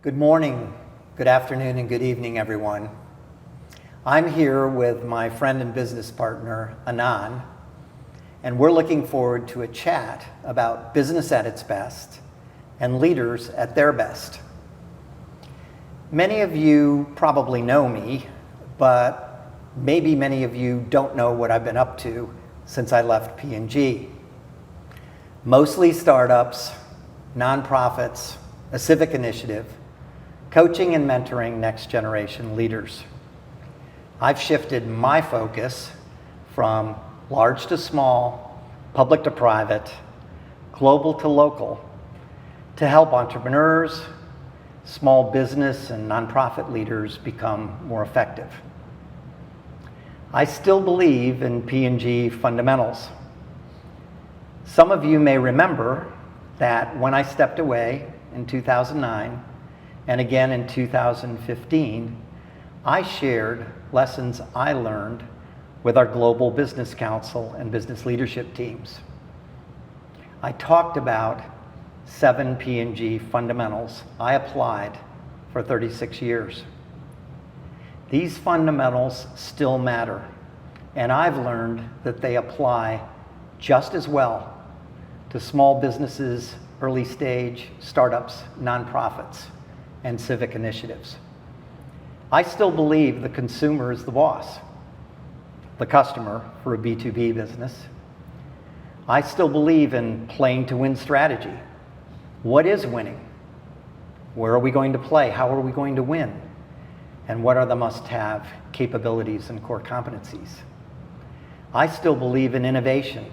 Good morning, good afternoon, and good evening, everyone. I'm here with my friend and business partner, Anand, and we're looking forward to a chat about business at its best and leaders at their best. Many of you probably know me, but maybe many of you don't know what I've been up to since I left P&G. Mostly startups, nonprofits, a civic initiative, coaching and mentoring next generation leaders. I've shifted my focus from large to small, public to private, global to local, to help entrepreneurs, small business and nonprofit leaders become more effective. I still believe in P&G fundamentals. Some of you may remember that when I stepped away in 2009 and again in 2015, I shared lessons I learned with our Global Business Council and business leadership teams. I talked about 7 P&G fundamentals I applied for 36 years. These fundamentals still matter, and I've learned that they apply just as well to small businesses, early stage startups, nonprofits, and civic initiatives. I still believe the consumer is the boss, the customer for a B2B business. I still believe in playing to win strategy. What is winning? Where are we going to play? How are we going to win? And what are the must-have capabilities and core competencies? I still believe in innovation.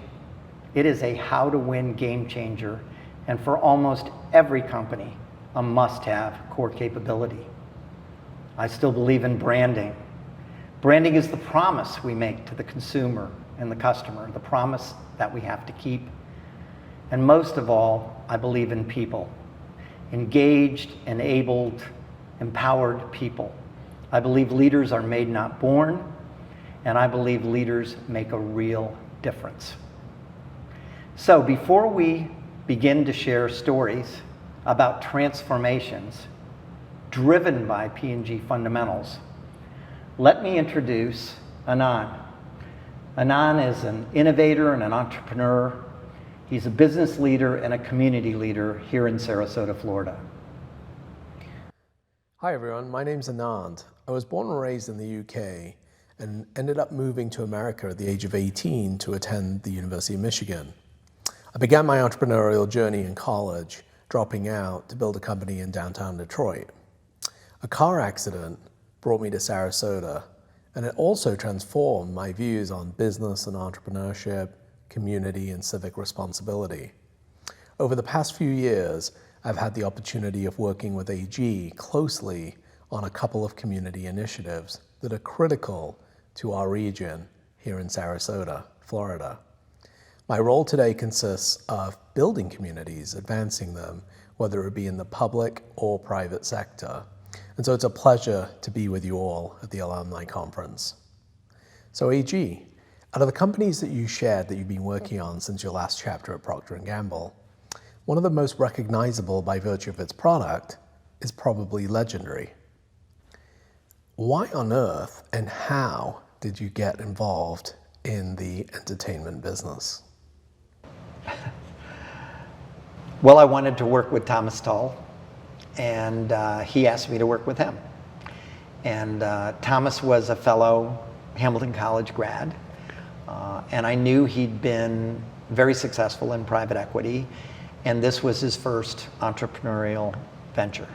It is a how-to-win game changer, and for almost every company, a must-have core capability. I still believe in branding. Branding is the promise we make to the consumer and the customer, the promise that we have to keep. And most of all, I believe in people. Engaged, enabled, empowered people. I believe leaders are made, not born, and I believe leaders make a real difference. So before we begin to share stories about transformations driven by P&G fundamentals, let me introduce Anand. Anand is an innovator and an entrepreneur. He's a business leader and a community leader here in Sarasota, Florida. Hi everyone, my name's Anand. I was born and raised in the UK and ended up moving to America at the age of 18 to attend the University of Michigan. I began my entrepreneurial journey in college, dropping out to build a company in downtown Detroit. A car accident brought me to Sarasota, and it also transformed my views on business and entrepreneurship, community and civic responsibility. Over the past few years, I've had the opportunity of working with AG closely on a couple of community initiatives that are critical to our region here in Sarasota, Florida. My role today consists of building communities, advancing them, whether it be in the public or private sector. And so it's a pleasure to be with you all at the Alumni Conference. So AG, out of the companies that you shared that you've been working on since your last chapter at Procter & Gamble, one of the most recognizable by virtue of its product is probably Legendary. Why on earth and how did you get involved in the entertainment business? Well, I wanted to work with Thomas Tull, and he asked me to work with him. And Thomas was a fellow Hamilton College grad, and I knew he'd been very successful in private equity, and this was his first entrepreneurial venture.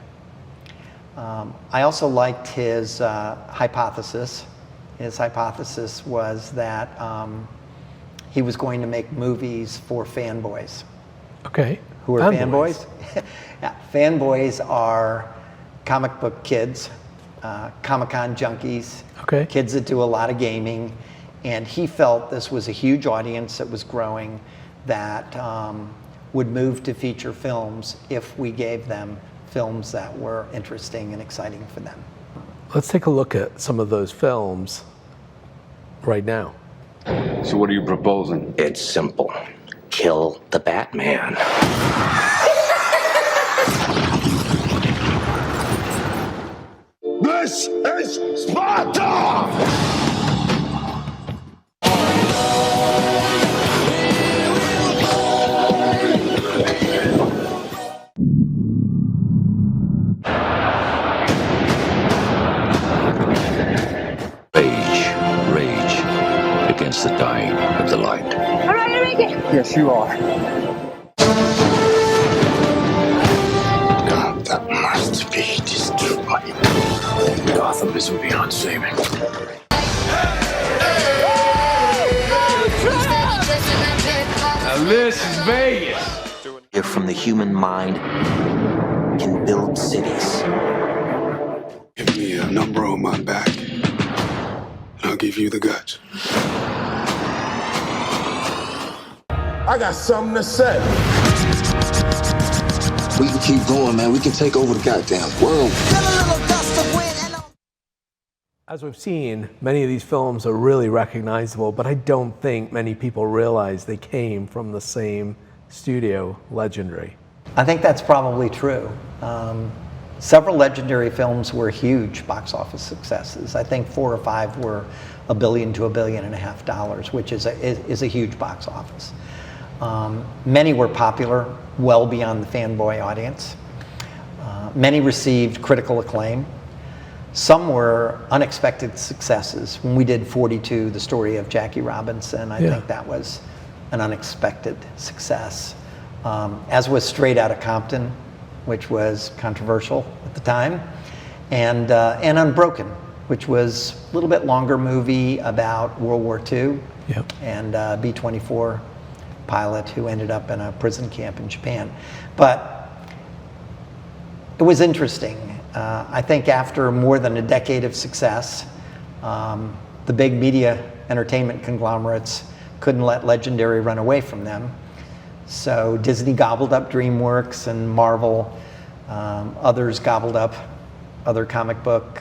I also liked his hypothesis. His hypothesis was that he was going to make movies for fanboys. Okay. Who are fanboys? Yeah, fanboys are comic book kids, Comic-Con junkies, okay, kids that do a lot of gaming, and he felt this was a huge audience that was growing that would move to feature films if we gave them films that were interesting and exciting for them. Let's take a look at some of those films right now. So what are you proposing? It's simple. Kill the Batman. is Sparta! Rage against the dying of the light. All right, to make it. Yes, you are. Gotham must be destroyed. Gotham is beyond saving. Now this is Vegas. Here from the human mind can build cities. Give me a number on my back, and I'll give you the guts. I got something to say. We can keep going, man. We can take over the goddamn world. As we've seen, many of these films are really recognizable, but I don't think many people realize they came from the same studio, Legendary. I think that's probably true. Several Legendary films were huge box office successes. I think 4 or 5 were $1 billion to $1.5 billion, which is a huge box office. Many were popular, well beyond the fanboy audience. Many received critical acclaim. Some were unexpected successes. When we did 42, the story of Jackie Robinson, I think that was an unexpected success. As was Straight Outta Compton, which was controversial at the time, and Unbroken, which was a little bit longer movie about World War II, and B-24 pilot who ended up in a prison camp in Japan. But it was interesting. I think after more than a decade of success, the big media entertainment conglomerates couldn't let Legendary run away from them. So Disney gobbled up DreamWorks and Marvel. Others gobbled up other comic book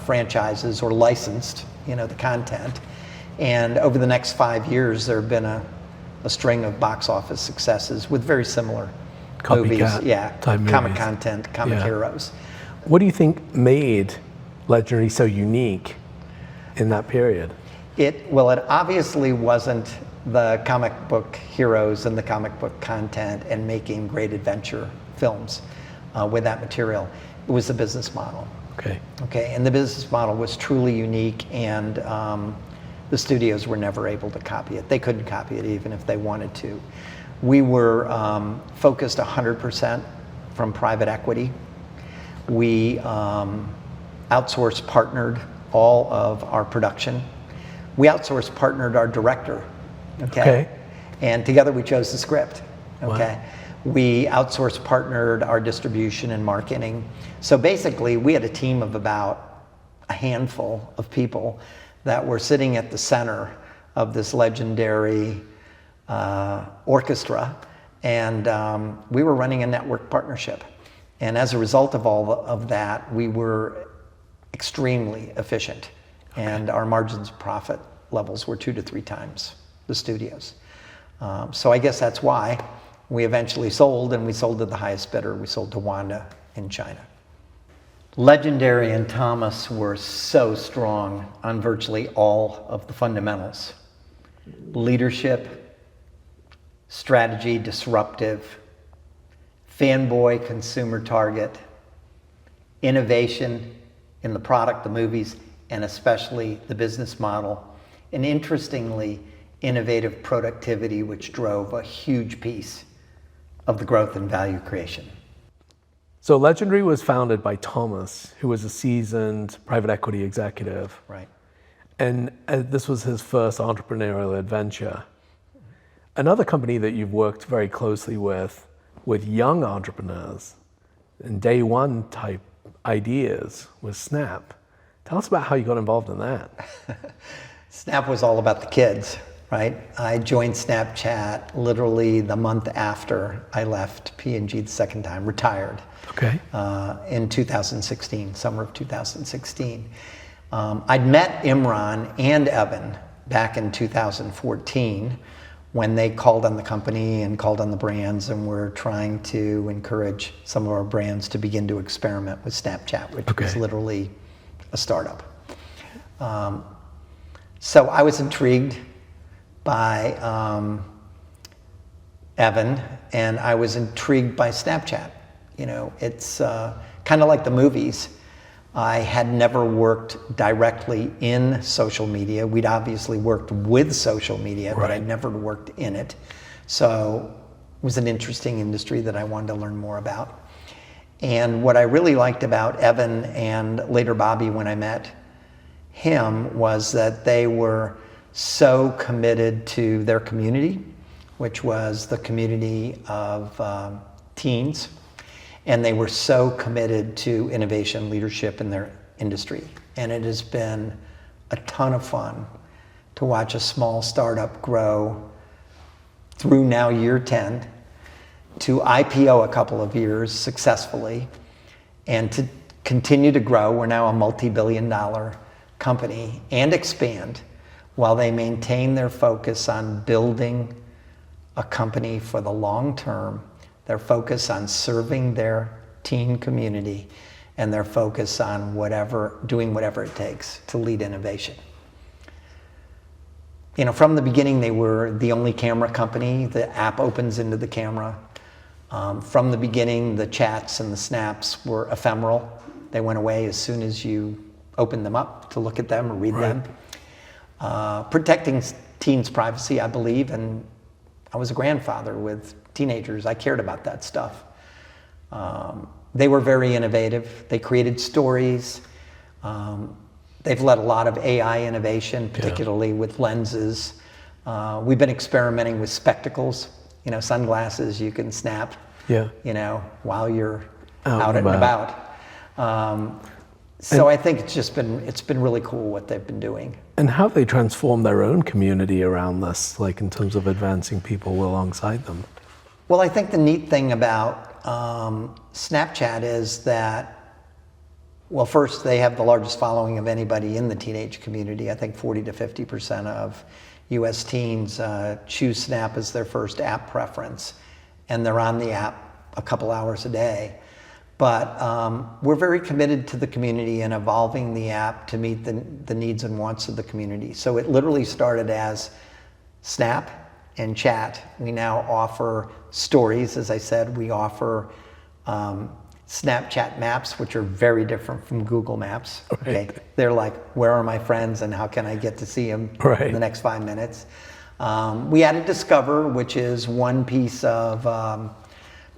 franchises or licensed, the content. And over the next 5 years, there have been a string of box office successes with very similar movies. Comic content, comic heroes. What do you think made Legendary so unique in that period? It obviously wasn't the comic book heroes and the comic book content and making great adventure films with that material. It was the business model. Okay, and the business model was truly unique, and the studios were never able to copy it. They couldn't copy it even if they wanted to. We were focused 100% from private equity. We outsourced partnered all of our production. We outsourced partnered our director. Okay. And together we chose the script. Okay. Wow. We outsourced partnered our distribution and marketing. So basically we had a team of about a handful of people that were sitting at the center of this Legendary orchestra, and we were running a network partnership. And as a result of all of that, we were extremely efficient, and our margins of profit levels were 2 to 3 times the studios. So I guess that's why we eventually sold, and we sold to the highest bidder. We sold to Wanda in China. Legendary and Thomas were so strong on virtually all of the fundamentals: leadership, strategy, disruptive, fanboy, consumer target, innovation in the product, the movies, and especially the business model, and interestingly, innovative productivity, which drove a huge piece of the growth and value creation. So Legendary was founded by Thomas, who was a seasoned private equity executive. Right. And this was his first entrepreneurial adventure. Another company that you've worked very closely with young entrepreneurs and day one type ideas was Snap. Tell us about how you got involved in that. Snap was all about the kids, right? I joined Snapchat literally the month after I left P&G the second time, retired. Okay. In 2016, summer of 2016. I'd met Imran and Evan back in 2014 when they called on the company and called on the brands, and were trying to encourage some of our brands to begin to experiment with Snapchat, which was literally a startup. So I was intrigued by Evan, and I was intrigued by Snapchat. You know, it's kind of like the movies. I had never worked directly in social media. We'd obviously worked with social media, but I'd never worked in it. So it was an interesting industry that I wanted to learn more about. And what I really liked about Evan and later Bobby when I met him was that they were so committed to their community, which was the community of teens. And they were so committed to innovation leadership in their industry. And it has been a ton of fun to watch a small startup grow through now year 10 to IPO a couple of years successfully and to continue to grow. We're now a multi-billion-dollar company and expand while they maintain their focus on building a company for the long term, their focus on serving their teen community, and their focus on doing whatever it takes to lead innovation. You know, from the beginning, they were the only camera company. The app opens into the camera. From the beginning, the chats and the snaps were ephemeral. They went away as soon as you opened them up to look at them or read them. Protecting teens' privacy, I believe, and I was a grandfather with teenagers. I cared about that stuff. They were very innovative. They created stories. They've led a lot of AI innovation, particularly with lenses. We've been experimenting with spectacles, you know, sunglasses you can snap, you know, while you're out and about. So I think it's been really cool what they've been doing. And how have they transformed their own community around this, like in terms of advancing people alongside them? Well, I think the neat thing about Snapchat is that, well, first, they have the largest following of anybody in the teenage community. I think 40 to 50% of US teens choose Snap as their first app preference, and they're on the app a couple hours a day. But we're very committed to the community and evolving the app to meet the needs and wants of the community. So it literally started as Snap and chat. We now offer stories, as I said. We offer Snapchat maps, which are very different from Google Maps. Okay, they're like, where are my friends and how can I get to see them in the next 5 minutes? We added Discover, which is one piece of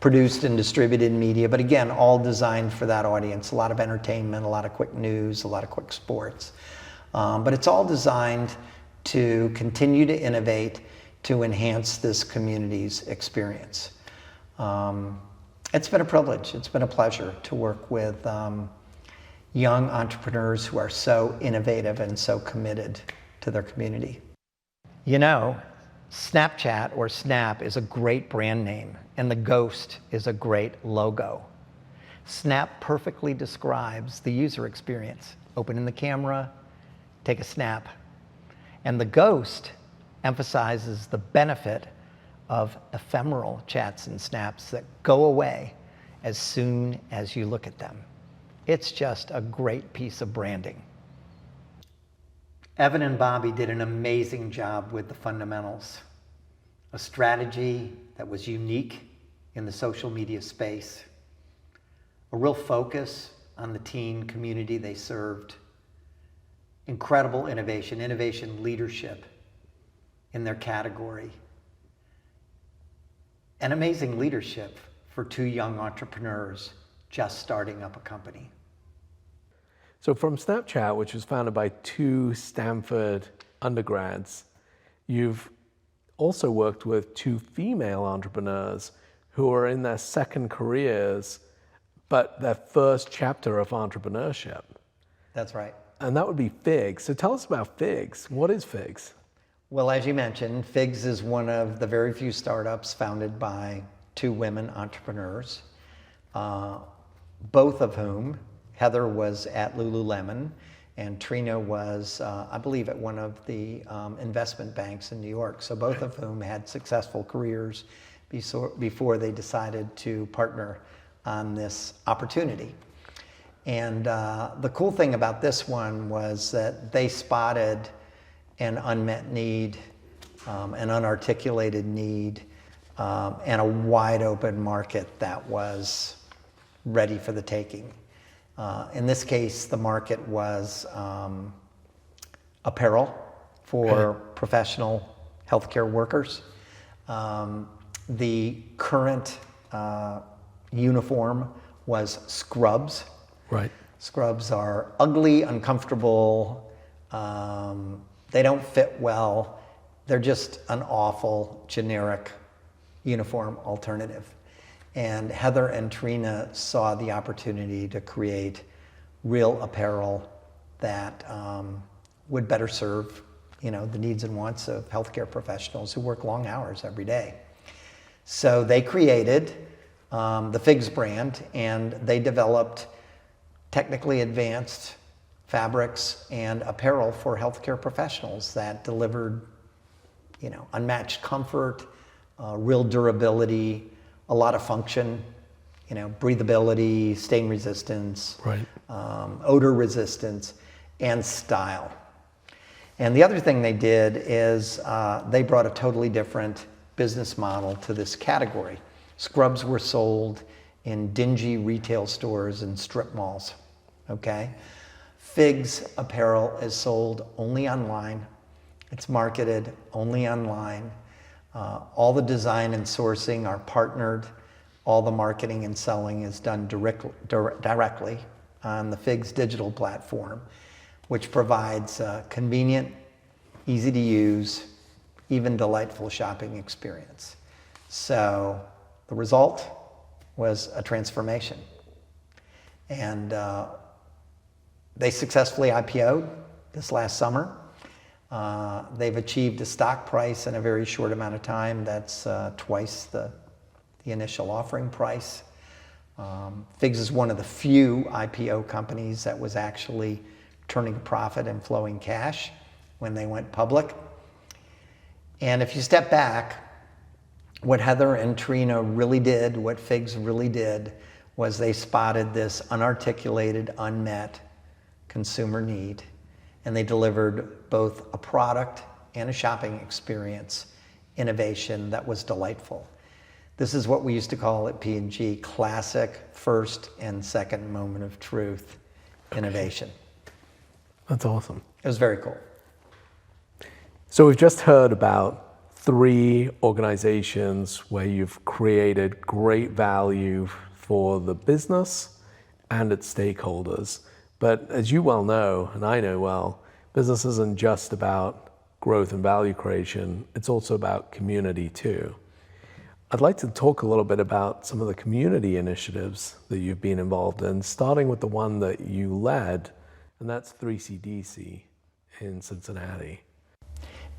produced and distributed media, but again, all designed for that audience. A lot of entertainment, a lot of quick news, a lot of quick sports. But it's all designed to continue to innovate to enhance this community's experience. It's been a privilege, it's been a pleasure to work with young entrepreneurs who are so innovative and so committed to their community. You know, Snapchat or Snap is a great brand name, and the ghost is a great logo. Snap perfectly describes the user experience. Open in the camera, take a snap. And the ghost emphasizes the benefit of ephemeral chats and snaps that go away as soon as you look at them. It's just a great piece of branding. Evan and Bobby did an amazing job with the fundamentals. A strategy that was unique in the social media space. A real focus on the teen community they served. Incredible innovation leadership in their category. And amazing leadership for two young entrepreneurs just starting up a company. So from Snapchat, which was founded by two Stanford undergrads, you've also worked with two female entrepreneurs who are in their second careers, but their first chapter of entrepreneurship. That's right. And that would be Figs. So tell us about Figs. What is Figs? Well, as you mentioned, Figs is one of the very few startups founded by two women entrepreneurs, both of whom, Heather was at Lululemon and Trina was, I believe, at one of the investment banks in New York. So both of whom had successful careers before they decided to partner on this opportunity. And the cool thing about this one was that they spotted an unmet need, an unarticulated need, and a wide open market that was ready for the taking. In this case, the market was apparel for professional healthcare workers. The current uniform was scrubs. Right. Scrubs are ugly, uncomfortable, they don't fit well. They're just an awful, generic uniform alternative. And Heather and Trina saw the opportunity to create real apparel that would better serve, the needs and wants of healthcare professionals who work long hours every day. So they created the Figs brand, and they developed technically advanced fabrics and apparel for healthcare professionals that delivered, unmatched comfort, real durability, a lot of function, breathability, stain resistance, right. Odor resistance, and style. And the other thing they did is they brought a totally different business model to this category. Scrubs were sold in dingy retail stores and strip malls, okay? Figs apparel is sold only online. It's marketed only online. All the design and sourcing are partnered. All the marketing and selling is done directly on the Figs digital platform, which provides a convenient, easy to use, even delightful shopping experience. So the result was a transformation. And they successfully IPO'd this last summer. They've achieved a stock price in a very short amount of time that's twice the initial offering price. Figs is one of the few IPO companies that was actually turning a profit and flowing cash when they went public. And if you step back, what Heather and Trina really did, what Figs really did, was they spotted this unarticulated, unmet consumer need, and they delivered both a product and a shopping experience innovation that was delightful. This is what we used to call at P&G classic first and second moment of truth innovation. That's awesome. It was very cool. So we've just heard about 3 organizations where you've created great value for the business and its stakeholders. But as you well know, and I know well, business isn't just about growth and value creation, it's also about community too. I'd like to talk a little bit about some of the community initiatives that you've been involved in, starting with the one that you led, and that's 3CDC in Cincinnati.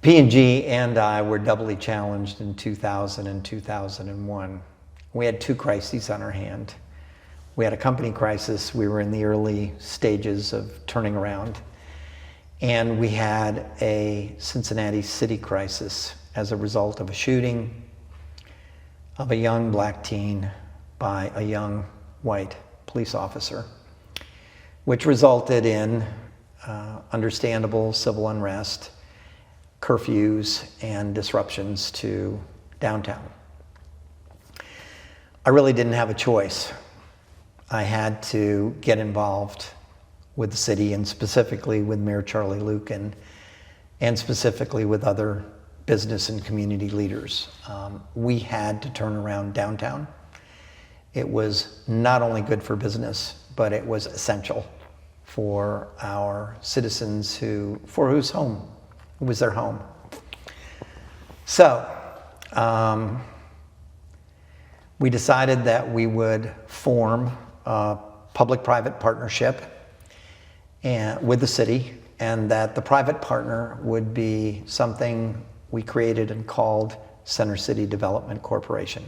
P&G and I were doubly challenged in 2000 and 2001. We had 2 crises on our hand. We had a company crisis. We were in the early stages of turning around. And we had a Cincinnati city crisis as a result of a shooting of a young black teen by a young white police officer, which resulted in understandable civil unrest, curfews, and disruptions to downtown. I really didn't have a choice. I had to get involved with the city, and specifically with Mayor Charlie Lucan, and specifically with other business and community leaders. We had to turn around downtown. It was not only good for business, but it was essential for our citizens for whose home, it was their home. So, we decided that we would form a public-private partnership with the city, and that the private partner would be something we created and called Center City Development Corporation,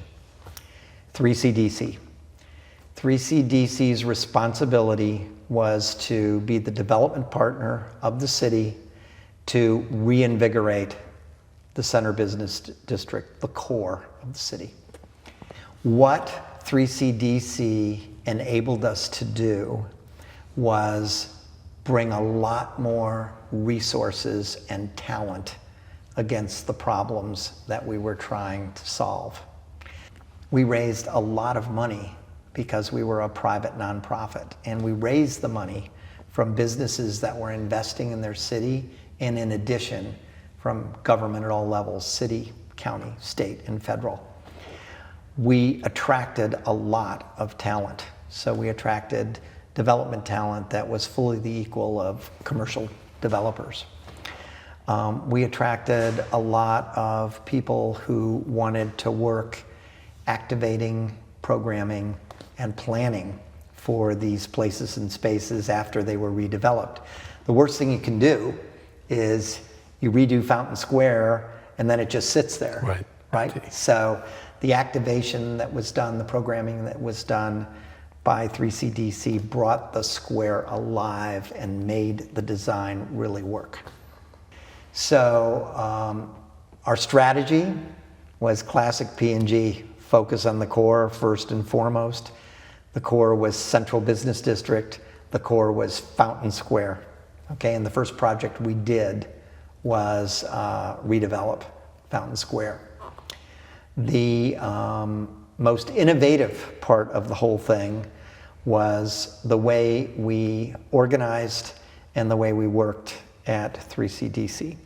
3CDC. 3CDC's responsibility was to be the development partner of the city to reinvigorate the center business district, the core of the city. What 3CDC enabled us to do was bring a lot more resources and talent against the problems that we were trying to solve. We raised a lot of money because we were a private nonprofit, and we raised the money from businesses that were investing in their city, and in addition, from government at all levels, city, county, state, and federal. We attracted a lot of talent. So we attracted development talent that was fully the equal of commercial developers. We attracted a lot of people who wanted to work activating, programming, and planning for these places and spaces after they were redeveloped. The worst thing you can do is you redo Fountain Square and then it just sits there. Right? So the activation that was done, the programming that was done by 3CDC brought the square alive and made the design really work. So our strategy was classic P&G, focus on the core first and foremost. The core was Central Business District. The core was Fountain Square. Okay, and the first project we did was redevelop Fountain Square. The most innovative part of the whole thing was the way we organized and the way we worked at 3CDC.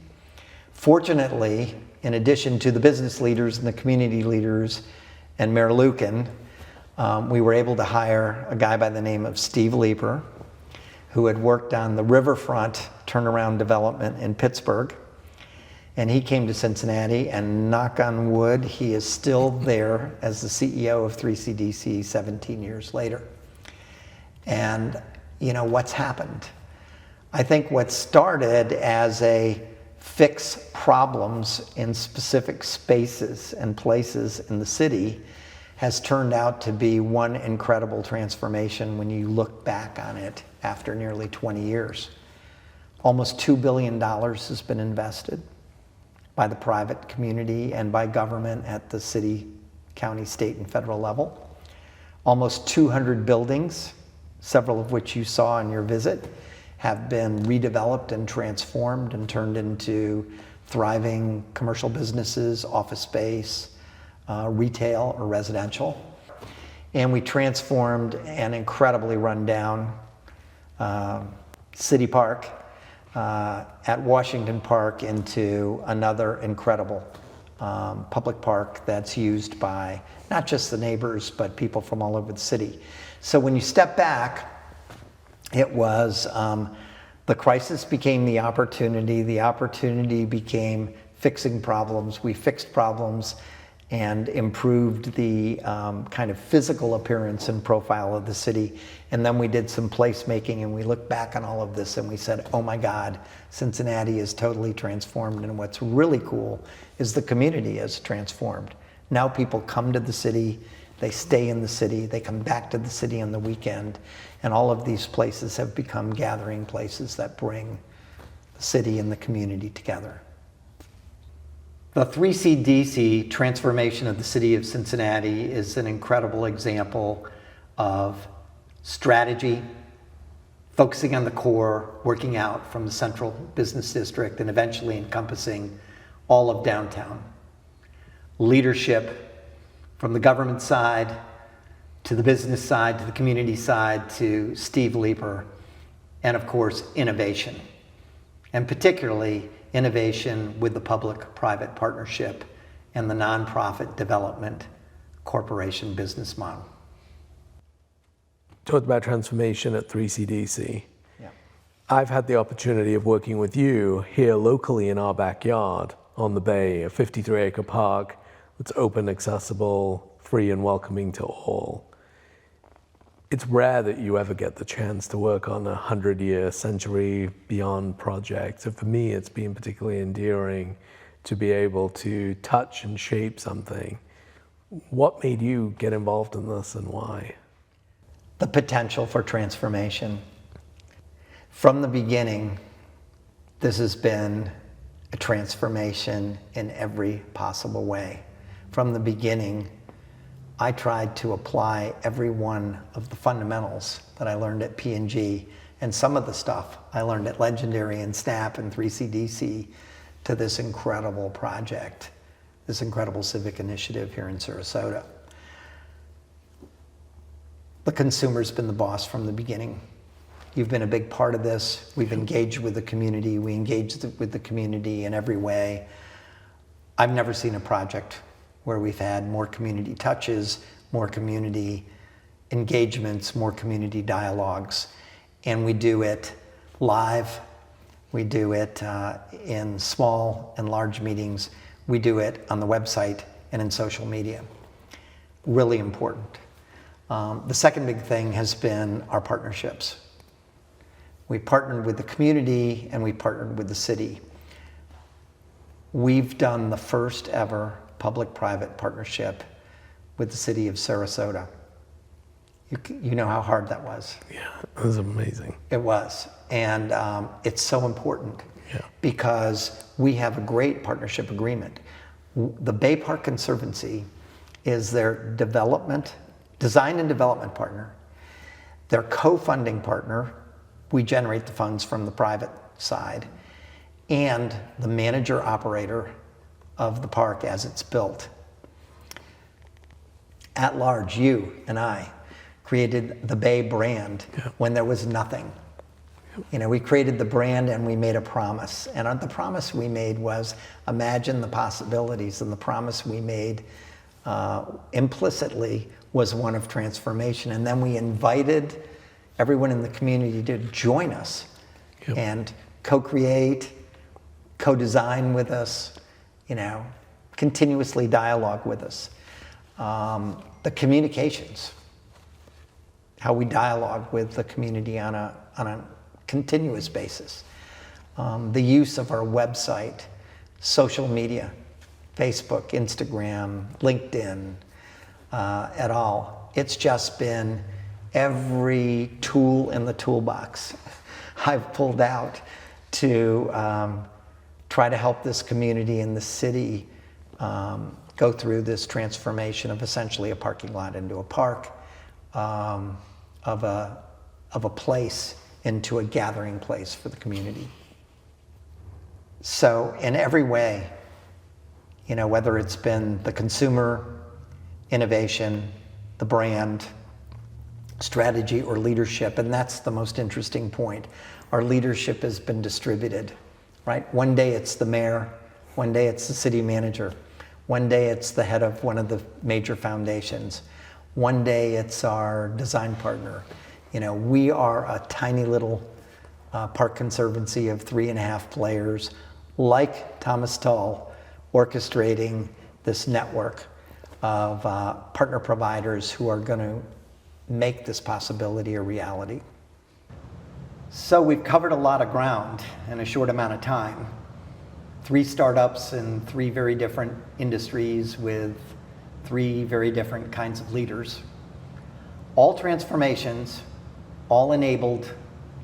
Fortunately, in addition to the business leaders and the community leaders and Mayor Lucan, we were able to hire a guy by the name of Steve Leeper, who had worked on the riverfront turnaround development in Pittsburgh. And he came to Cincinnati, and knock on wood, he is still there as the CEO of 3CDC 17 years later. And you know, what's happened? I think what started as a fix problems in specific spaces and places in the city has turned out to be one incredible transformation when you look back on it after nearly 20 years. Almost $2 billion has been invested by the private community and by government at the city, county, state, and federal level. Almost 200 buildings, several of which you saw in your visit, have been redeveloped and transformed and turned into thriving commercial businesses, office space, retail or residential. And we transformed an incredibly rundown city park at Washington Park into another incredible public park that's used by not just the neighbors, but people from all over the city. So when you step back, it was the crisis became the opportunity became fixing problems. We fixed problems and improved the kind of physical appearance and profile of the city. And then we did some placemaking, and we looked back on all of this and we said, oh my God, Cincinnati is totally transformed. And what's really cool is the community has transformed. Now people come to the city, they stay in the city, they come back to the city on the weekend, and all of these places have become gathering places that bring the city and the community together. The 3CDC transformation of the city of Cincinnati is an incredible example of strategy, focusing on the core, working out from the Central Business District, and eventually encompassing all of downtown. Leadership from the government side to the business side to the community side to Steve Leeper, and of course innovation, and particularly innovation with the public-private partnership and the nonprofit development corporation business model. Talked about transformation at 3CDC. Yeah. I've had the opportunity of working with you here locally in our backyard on the bay, a 53-acre park that's open, accessible, free and welcoming to all. It's rare that you ever get the chance to work on a 100-year, century beyond project. So for me, it's been particularly endearing to be able to touch and shape something. What made you get involved in this and why? The potential for transformation. From the beginning, this has been a transformation in every possible way. From the beginning, I tried to apply every one of the fundamentals that I learned at P&G and some of the stuff I learned at Legendary and Snap and 3CDC to this incredible project, this incredible civic initiative here in Sarasota. The consumer's been the boss from the beginning. You've been a big part of this. We've engaged with the community. We engaged with the community in every way. I've never seen a project where we've had more community touches, more community engagements, more community dialogues. And we do it live. We do it in small and large meetings. We do it on the website and in social media. Really important. The second big thing has been our partnerships. We partnered with the community and we partnered with the city. We've done the first ever public-private partnership with the city of Sarasota. You know how hard that was. Yeah, it was amazing. It was. And it's so important because we have a great partnership agreement. The Bay Park Conservancy is their design and development partner, their co-funding partner. We generate the funds from the private side, and the manager operator of the park as it's built. ATLARGE, you and I, created the Bay brand when there was nothing. You know, we created the brand and we made a promise. And the promise we made was imagine the possibilities. And the promise we made implicitly was one of transformation. And then we invited everyone in the community to join us and co-create, co-design with us, you know, continuously dialogue with us. The communications, how we dialogue with the community on a continuous basis. The use of our website, social media, Facebook, Instagram, LinkedIn, et al. It's just been every tool in the toolbox I've pulled out to try to help this community and the city go through this transformation of essentially a parking lot into a park, of a place into a gathering place for the community. So in every way, you know, whether it's been the consumer, innovation, the brand, strategy, or leadership, and that's the most interesting point. Our leadership has been distributed, right? One day it's the mayor, one day it's the city manager, one day it's the head of one of the major foundations, one day it's our design partner. You know, we are a tiny little park conservancy of 3.5 players, like Thomas Tull, orchestrating this network of partner providers who are going to make this possibility a reality. So we've covered a lot of ground in a short amount of time. 3 startups in 3 very different industries with 3 very different kinds of leaders. All transformations, all enabled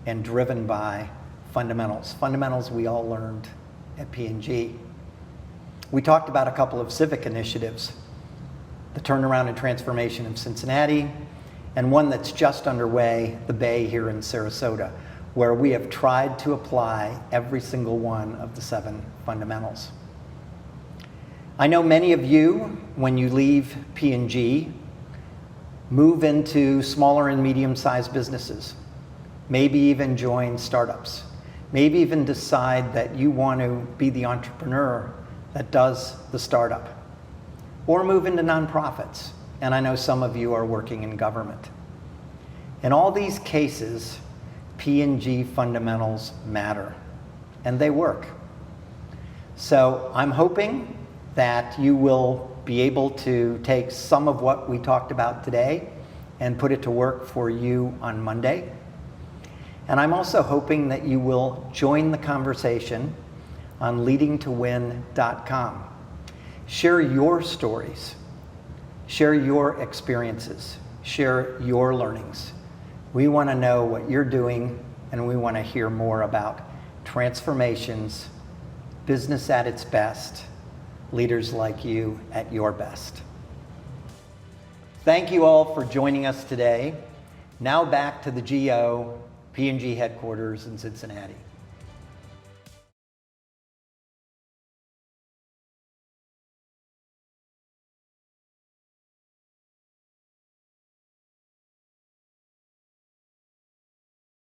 and driven by fundamentals. Fundamentals we all learned at P&G. We talked about a couple of civic initiatives, the turnaround and transformation of Cincinnati, and one that's just underway, the Bay here in Sarasota, where we have tried to apply every single one of the 7 fundamentals. I know many of you, when you leave P&G, move into smaller and medium-sized businesses, maybe even join startups, maybe even decide that you want to be the entrepreneur that does the startup, or move into nonprofits. And I know some of you are working in government. In all these cases, P&G fundamentals matter, and they work. So I'm hoping that you will be able to take some of what we talked about today and put it to work for you on Monday. And I'm also hoping that you will join the conversation on leadingtowin.com. Share your stories, share your experiences, share your learnings. We want to know what you're doing, and we want to hear more about transformations, business at its best, leaders like you at your best. Thank you all for joining us today. Now back to the GO P&G headquarters in Cincinnati.